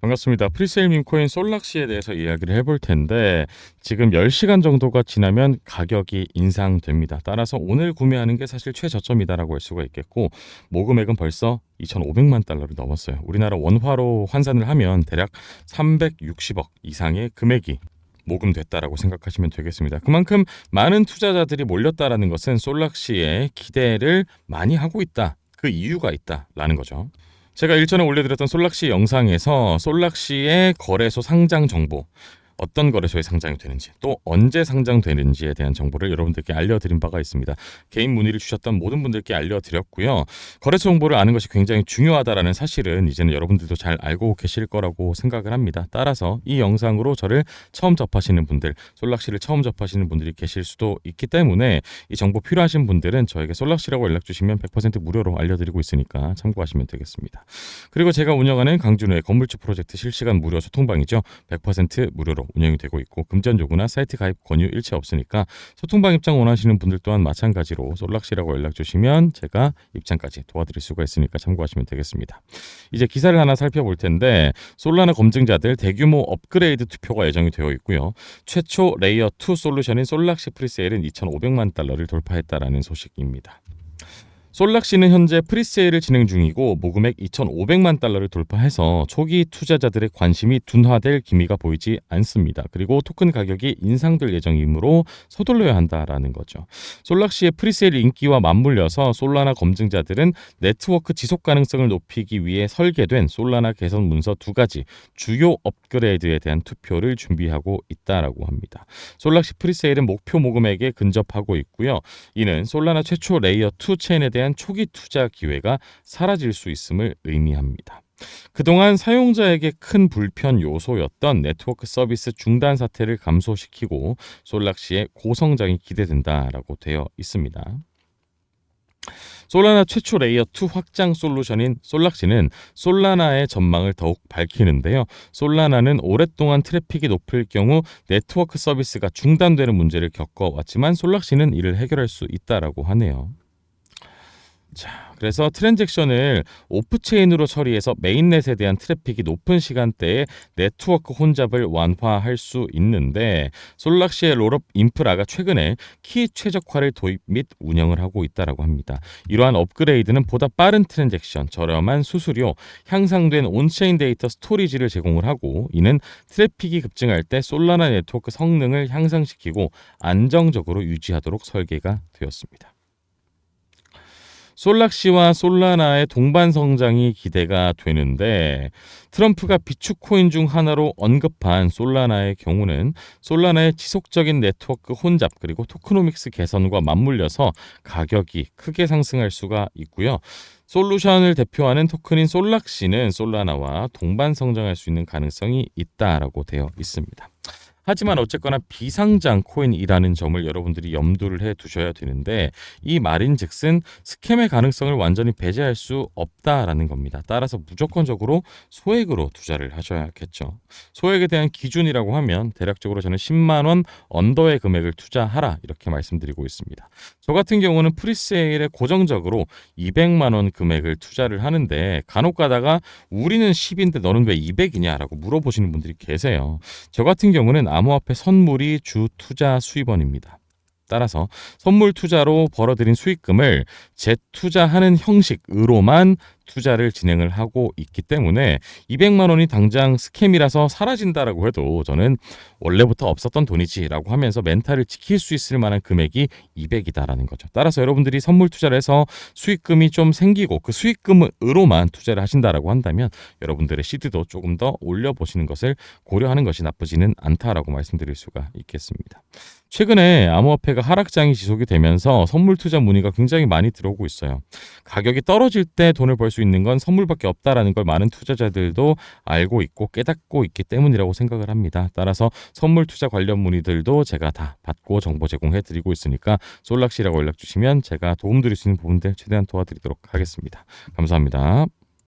반갑습니다. 프리세일 밈코인 솔락시에 대해서 이야기를 해볼 텐데 지금 10시간 정도가 지나면 가격이 인상됩니다. 따라서 오늘 구매하는 게 사실 최저점이다라고 할 수가 있겠고 모금액은 벌써 2,500만 달러를 넘었어요. 우리나라 원화로 환산을 하면 대략 360억 이상의 금액이 모금됐다라고 생각하시면 되겠습니다. 그만큼 많은 투자자들이 몰렸다라는 것은 솔락시에 기대를 많이 하고 있다. 그 이유가 있다라는 거죠. 제가 일전에 올려드렸던 솔락시 영상에서 솔락시의 거래소 상장 정보, 어떤 거래소에 상장이 되는지 또 언제 상장되는지에 대한 정보를 여러분들께 알려드린 바가 있습니다. 개인 문의를 주셨던 모든 분들께 알려드렸고요. 거래소 정보를 아는 것이 굉장히 중요하다라는 사실은 이제는 여러분들도 잘 알고 계실 거라고 생각을 합니다. 따라서 이 영상으로 저를 처음 접하시는 분들, 솔락시를 처음 접하시는 분들이 계실 수도 있기 때문에 이 정보 필요하신 분들은 저에게 솔락시라고 연락 주시면 100% 무료로 알려드리고 있으니까 참고하시면 되겠습니다. 그리고 제가 운영하는 강준호의 건물주 프로젝트 실시간 무료 소통방이죠. 100% 무료로 운영이 되고 있고 금전 요구나 사이트 가입 권유 일체 없으니까 소통방 입장 원하시는 분들 또한 마찬가지로 솔락시라고 연락 주시면 제가 입장까지 도와드릴 수가 있으니까 참고하시면 되겠습니다. 이제 기사를 하나 살펴볼 텐데 솔라나 검증자들 대규모 업그레이드 투표가 예정이 되어 있고요. 최초 레이어 2 솔루션인 솔락시 프리세일은 2,500만 달러를 돌파했다라는 소식입니다. 솔락시는 현재 프리세일을 진행 중이고 모금액 2,500만 달러를 돌파해서 초기 투자자들의 관심이 둔화될 기미가 보이지 않습니다. 그리고 토큰 가격이 인상될 예정이므로 서둘러야 한다라는 거죠. 솔락시의 프리세일 인기와 맞물려서 솔라나 검증자들은 네트워크 지속 가능성을 높이기 위해 설계된 솔라나 개선 문서 2가지 주요 업그레이드에 대한 투표를 준비하고 있다라고 합니다. 솔락시 프리세일은 목표 모금액에 근접하고 있고요. 이는 솔라나 최초 레이어 2 체인에 대한 초기 투자 기회가 사라질 수 있음을 의미합니다. 그동안 사용자에게 큰 불편 요소였던 네트워크 서비스 중단 사태를 감소시키고 솔락시의 고성장이 기대된다라고 되어 있습니다. 솔라나 최초 레이어 2 확장 솔루션인 솔락시는 솔라나의 전망을 더욱 밝히는데요. 솔라나는 오랫동안 트래픽이 높을 경우 네트워크 서비스가 중단되는 문제를 겪어왔지만 솔락시는 이를 해결할 수 있다라고 하네요. 자, 그래서 트랜잭션을 오프체인으로 처리해서 메인넷에 대한 트래픽이 높은 시간대에 네트워크 혼잡을 완화할 수 있는데 솔락시의 롤업 인프라가 최근에 키 최적화를 도입 및 운영을 하고 있다고 합니다. 이러한 업그레이드는 보다 빠른 트랜잭션, 저렴한 수수료, 향상된 온체인 데이터 스토리지를 제공을 하고 이는 트래픽이 급증할 때 솔라나 네트워크 성능을 향상시키고 안정적으로 유지하도록 설계가 되었습니다. 솔락시와 솔라나의 동반 성장이 기대가 되는데 트럼프가 비축코인 중 하나로 언급한 솔라나의 경우는 솔라나의 지속적인 네트워크 혼잡 그리고 토크노믹스 개선과 맞물려서 가격이 크게 상승할 수가 있고요. 솔루션을 대표하는 토큰인 솔락시는 솔라나와 동반 성장할 수 있는 가능성이 있다라고 되어 있습니다. 하지만 어쨌거나 비상장 코인이라는 점을 여러분들이 염두를 해 두셔야 되는데 이 말인즉슨 스캠의 가능성을 완전히 배제할 수 없다라는 겁니다. 따라서 무조건적으로 소액으로 투자를 하셔야겠죠. 소액에 대한 기준이라고 하면 대략적으로 저는 10만 원 언더의 금액을 투자하라 이렇게 말씀드리고 있습니다. 저 같은 경우는 프리세일에 고정적으로 200만 원 금액을 투자를 하는데 간혹 가다가 우리는 10인데 너는 왜 200이냐라고 물어보시는 분들이 계세요. 저 같은 경우는 암호화폐 선물이 주 투자 수입원입니다. 따라서 선물 투자로 벌어들인 수익금을 재투자하는 형식으로만 투자를 진행을 하고 있기 때문에 200만 원이 당장 스캠이라서 사라진다라고 해도 저는 원래부터 없었던 돈이지라고 하면서 멘탈을 지킬 수 있을 만한 금액이 200이다라는 거죠. 따라서 여러분들이 선물 투자를 해서 수익금이 좀 생기고 그 수익금으로만 투자를 하신다라고 한다면 여러분들의 시드도 조금 더 올려보시는 것을 고려하는 것이 나쁘지는 않다라고 말씀드릴 수가 있겠습니다. 최근에 암호화폐가 하락장이 지속이 되면서 선물 투자 문의가 굉장히 많이 들어오고 있어요. 가격이 떨어질 때 돈을 벌 수 있는 건 선물밖에 없다라는 걸 많은 투자자들도 알고 있고 깨닫고 있기 때문이라고 생각을 합니다. 따라서 선물 투자 관련 문의들도 제가 다 받고 정보 제공해 드리고 있으니까 솔락시라고 연락 주시면 제가 도움드릴 수 있는 부분들 최대한 도와드리도록 하겠습니다. 감사합니다.